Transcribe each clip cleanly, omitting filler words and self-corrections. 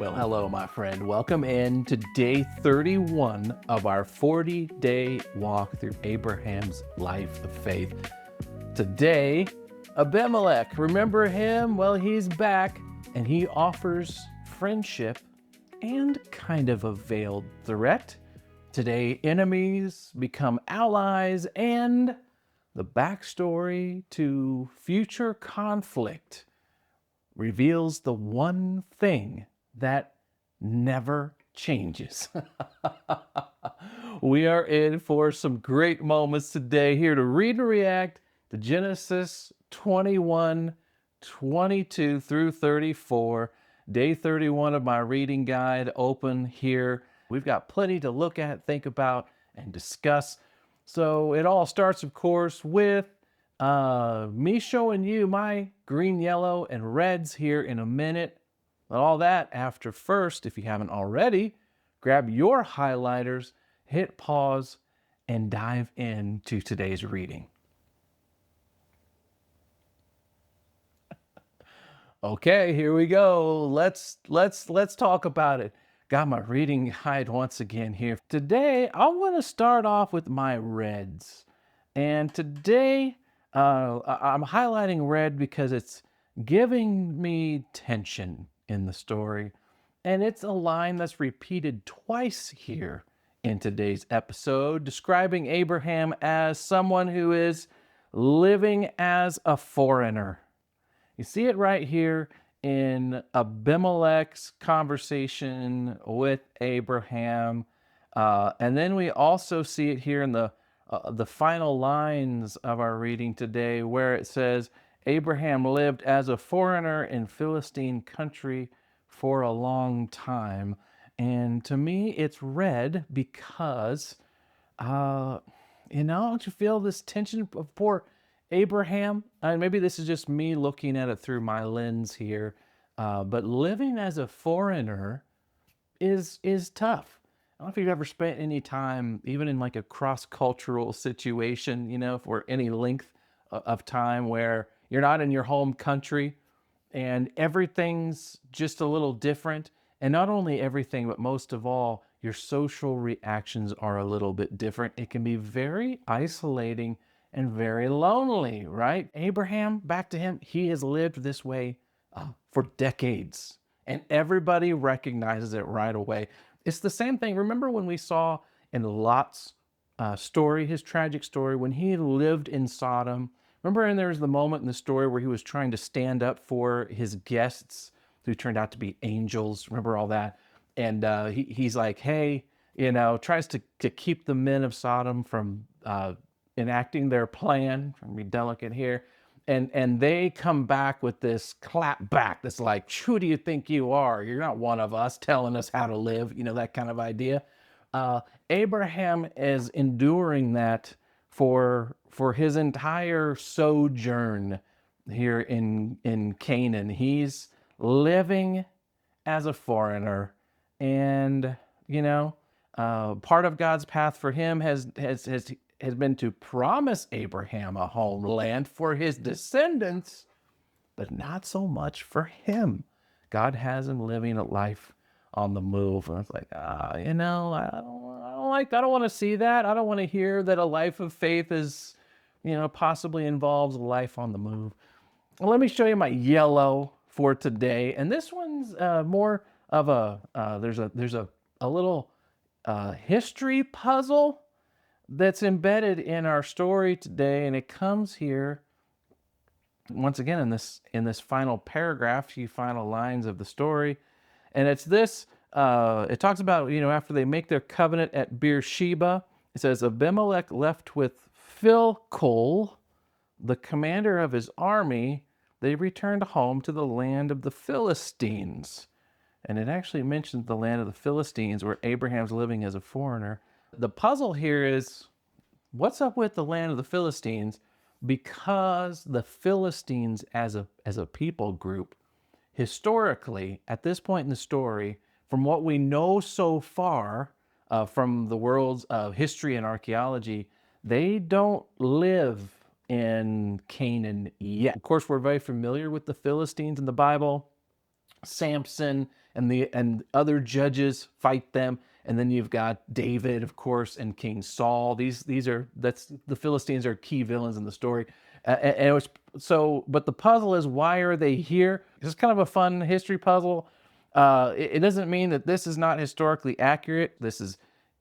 Well, hello, my friend. Welcome in to day 31 of our 40-day walk through Abraham's life of faith. Today, Abimelech, remember him? Well, he's back and he offers friendship and kind of a veiled threat. Today, enemies become allies and the backstory to future conflict reveals the one thing that never changes. We are in for some great moments today here to read and react to Genesis 21, 22 through 34. Day 31 of my reading guide open here. We've got plenty to look at, think about, and discuss. So it all starts, of course, with me showing you my green, yellow, and reds here in a minute. All that after first, if you haven't already, grab your highlighters, hit pause, and dive into today's reading. Okay, here we go. Let's talk about it. Got my reading guide once again here. Today, I want to start off with my reds. And today, I'm highlighting red because it's giving me tension in the story. And it's a line that's repeated twice here in today's episode, describing Abraham as someone who is living as a foreigner. You see it right here in Abimelech's conversation with Abraham. And then we also see it here in the final lines of our reading today, where it says, Abraham lived as a foreigner in Philistine country for a long time. And to me, it's red because, don't you feel this tension of poor Abraham? And maybe this is just me looking at it through my lens here, but living as a foreigner is tough. I don't know if you've ever spent any time, even in like a cross-cultural situation, for any length of time where you're not in your home country and everything's just a little different. And not only everything, but most of all, your social reactions are a little bit different. It can be very isolating and very lonely, right? Abraham, back to him, he has lived this way for decades, and everybody recognizes it right away. It's the same thing. Remember when we saw in Lot's story, his tragic story, when he lived in Sodom? Remember, and there's the moment in the story where he was trying to stand up for his guests who turned out to be angels. Remember all that? And he's like, hey, tries to keep the men of Sodom from enacting their plan. Trying to be delicate here. And they come back with this clap back that's like, who do you think you are? You're not one of us telling us how to live, that kind of idea. Abraham is enduring that for his entire sojourn here in Canaan. He's living as a foreigner, and part of God's path for him has been to promise Abraham a homeland for his descendants, but not so much for him. God has him living a life on the move. And it's like, I don't want to see that. I don't want to hear that a life of faith is, possibly involves a life on the move. Well, let me show you my yellow for today. And this one's more of there's a little history puzzle that's embedded in our story today, and it comes here once again in this final paragraph, few final lines of the story. And it's this, it talks about, after they make their covenant at Beersheba, it says, Abimelech left with Phicol, the commander of his army. They returned home to the land of the Philistines. And it actually mentions the land of the Philistines where Abraham's living as a foreigner. The puzzle here is, what's up with the land of the Philistines? Because the Philistines as a people group, historically, at this point in the story, from what we know so far from the worlds of history and archaeology, they don't live in Canaan yet. Of course, we're very familiar with the Philistines in the Bible. Samson and other judges fight them. And then you've got David, of course, and King Saul. These are that's the Philistines are key villains in the story. And it was so, but the puzzle is, why are they here? It's kind of a fun history puzzle. It doesn't mean that this is not historically accurate. This is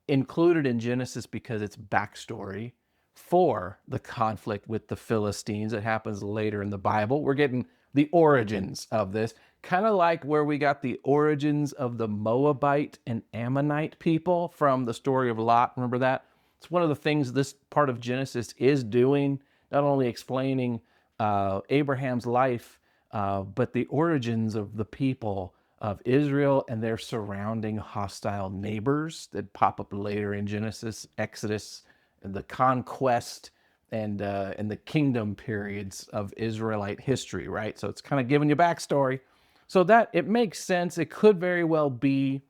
included in Genesis because it's backstory for the conflict with the Philistines that happens later in the Bible. We're getting the origins of this, kind of like where we got the origins of the Moabite and Ammonite people from the story of Lot. Remember that? It's one of the things this part of Genesis is doing, not only explaining Abraham's life, but the origins of the people of Israel and their surrounding hostile neighbors that pop up later in Genesis, Exodus, and the conquest and the kingdom periods of Israelite history, right? So it's kind of giving you backstory. So that it makes sense. It could very well be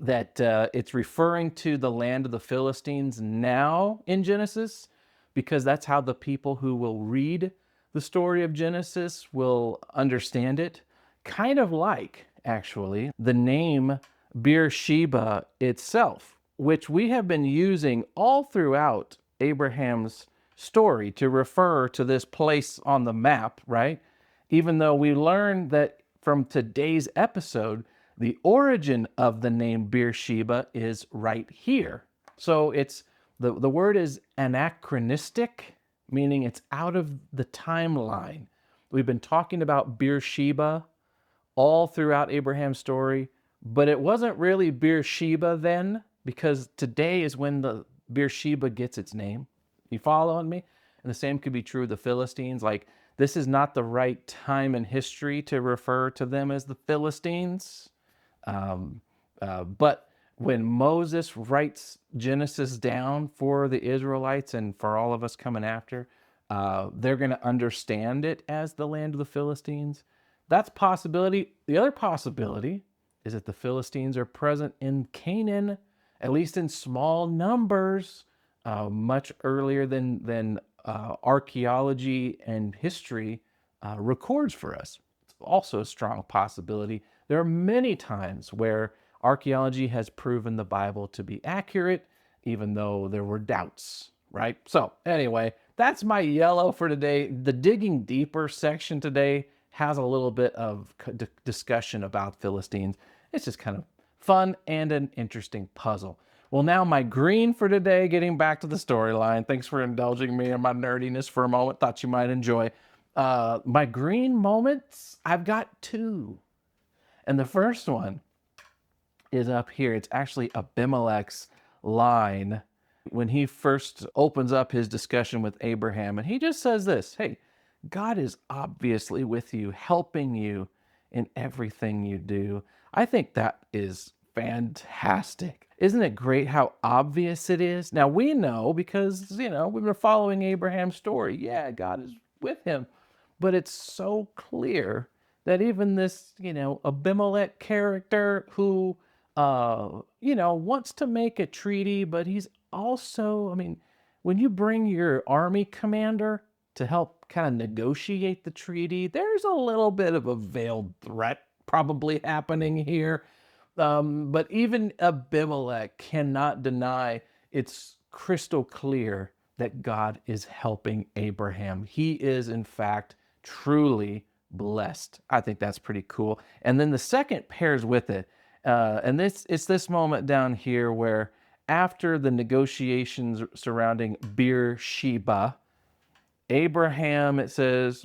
that it's referring to the land of the Philistines now in Genesis, because that's how the people who will read the story of Genesis will understand it. Kind of like, actually, the name Beersheba itself, which we have been using all throughout Abraham's story to refer to this place on the map, right? Even though we learned that from today's episode, the origin of the name Beersheba is right here. So it's the word is anachronistic, meaning it's out of the timeline. We've been talking about Beersheba all throughout Abraham's story, but it wasn't really Beersheba then, because today is when the Beersheba gets its name. You following me? And the same could be true of the Philistines. Like, this is not the right time in history to refer to them as the Philistines. But when Moses writes Genesis down for the Israelites and for all of us coming after, they're going to understand it as the land of the Philistines. That's a possibility. The other possibility is that the Philistines are present in Canaan, at least in small numbers, much earlier than archaeology and history records for us. It's also a strong possibility. There are many times where archaeology has proven the Bible to be accurate, even though there were doubts, right? So anyway, that's my yellow for today. The digging deeper section today has a little bit of discussion about Philistines. It's just kind of fun and an interesting puzzle. Well, now my green for today, getting back to the storyline. Thanks for indulging me in my nerdiness for a moment. Thought you might enjoy. My green moments, I've got two. And the first one is up here. It's actually Abimelech's line when he first opens up his discussion with Abraham. And he just says this: hey, God is obviously with you, helping you in everything you do. I think that is fantastic. Isn't it great how obvious it is? Now we know, because, we've been following Abraham's story. Yeah, God is with him. But it's so clear that even this, Abimelech character who, wants to make a treaty, but he's also, when you bring your army commander to help kind of negotiate the treaty, there's a little bit of a veiled threat probably happening here. But even Abimelech cannot deny it's crystal clear that God is helping Abraham. He is, in fact, truly blessed. I think that's pretty cool. And then the second pairs with it. And it's this moment down here where, after the negotiations surrounding Beersheba, Abraham, it says,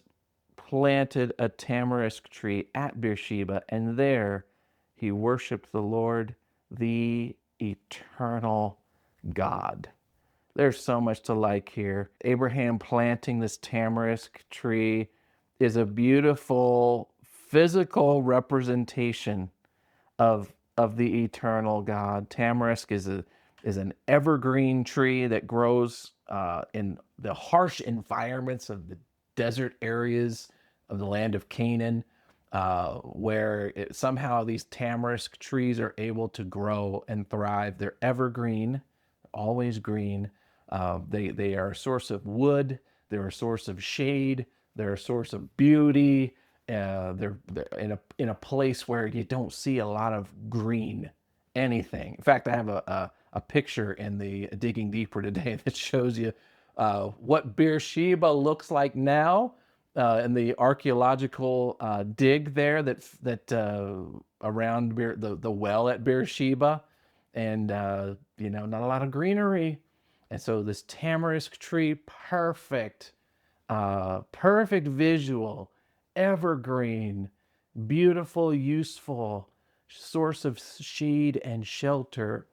planted a tamarisk tree at Beersheba, and there he worshiped the Lord, the eternal God. There's so much to like here. Abraham planting this tamarisk tree is a beautiful physical representation of the eternal God. Tamarisk is an evergreen tree that grows in the harsh environments of the desert areas of the land of Canaan, where somehow these tamarisk trees are able to grow and thrive. They're evergreen, always green. They are a source of wood. They're a source of shade. They're a source of beauty. They're in a place where you don't see a lot of green anything. In fact, I have a picture in the Digging Deeper today that shows you what Beersheba looks like now, in the archaeological dig there that around the well at Beersheba, and not a lot of greenery, and so this tamarisk tree, perfect visual, evergreen, beautiful, useful source of shade and shelter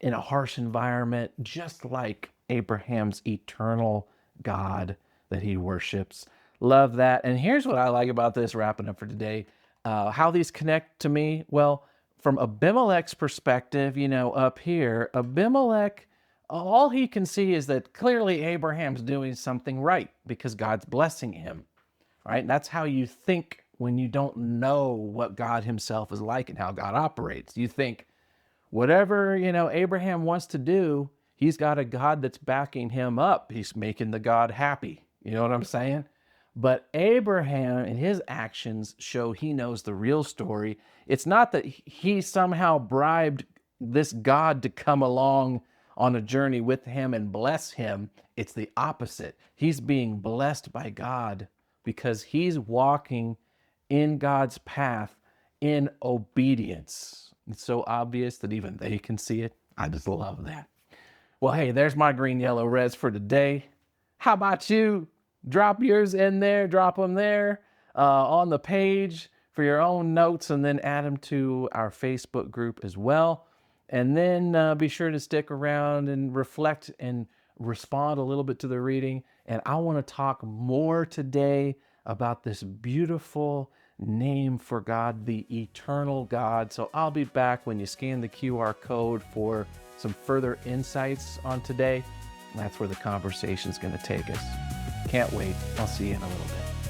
in a harsh environment, just like Abraham's eternal God that he worships. Love that. And here's what I like about this, wrapping up for today, how these connect to me. Well, from Abimelech's perspective, up here, Abimelech, all he can see is that clearly Abraham's doing something right because God's blessing him, right? And that's how you think when you don't know what God himself is like and how God operates. You think, whatever, Abraham wants to do, he's got a God that's backing him up. He's making the God happy. You know what I'm saying? But Abraham and his actions show he knows the real story. It's not that he somehow bribed this God to come along on a journey with him and bless him. It's the opposite. He's being blessed by God because he's walking in God's path in obedience. It's so obvious that even they can see it. I just love that. Well, hey, there's my green, yellow, reds for today. How about you? Drop yours in there, drop them there on the page for your own notes, and then add them to our Facebook group as well. And then be sure to stick around and reflect and respond a little bit to the reading. And I want to talk more today about this beautiful name for God, the eternal God. So I'll be back when you scan the QR code for some further insights on today. That's where the conversation is going to take us. Can't wait. I'll see you in a little bit.